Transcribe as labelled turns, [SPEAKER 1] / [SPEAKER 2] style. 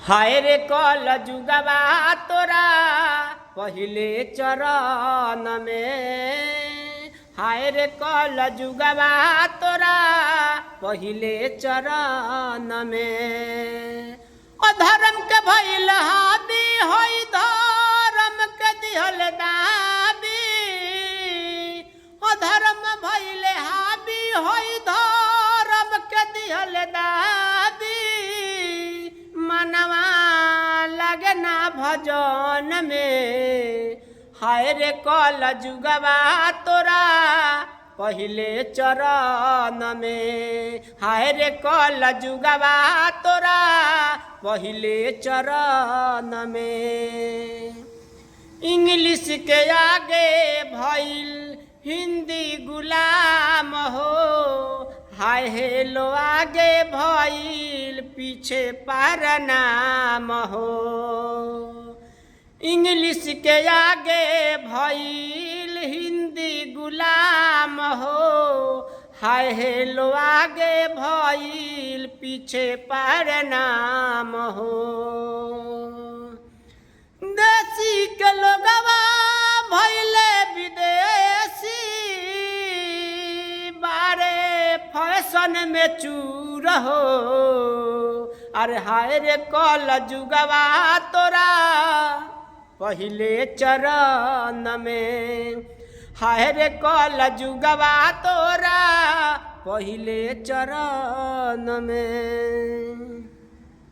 [SPEAKER 1] हाय रे कल जुगवा तोरा पहिले चरण में। हाय रे कल जुगवा तोरा पहिले चरण में। अधर्म के भइल हाबी होई धर्म के दिहल दाबी। अधर्म भइल हाबी होई धर्म के दिहल दाबी। मनवा लगे ना भजन में। हाय रे कल जुगवा तोरा पहिले चरण में। हाय रे कल जुगवा तोरा पहिले चरण में। इंग्लिश के आगे भइल हिंदी गुलाम हो। हाय हेलो आगे भइल पीछे परनाम हो। इंग्लिश के आगे भइल हिंदी गुलाम हो। हाय हेलो आगे भइल पीछे परनाम हो। देसी के लोगवा भइले विदेशी। बारे फैशन में चूर हो। अरे हाय रे कल जुगवा तोरा पहिले चरण में। हाय रे कल जुगवा तोरा पहिले चरण में।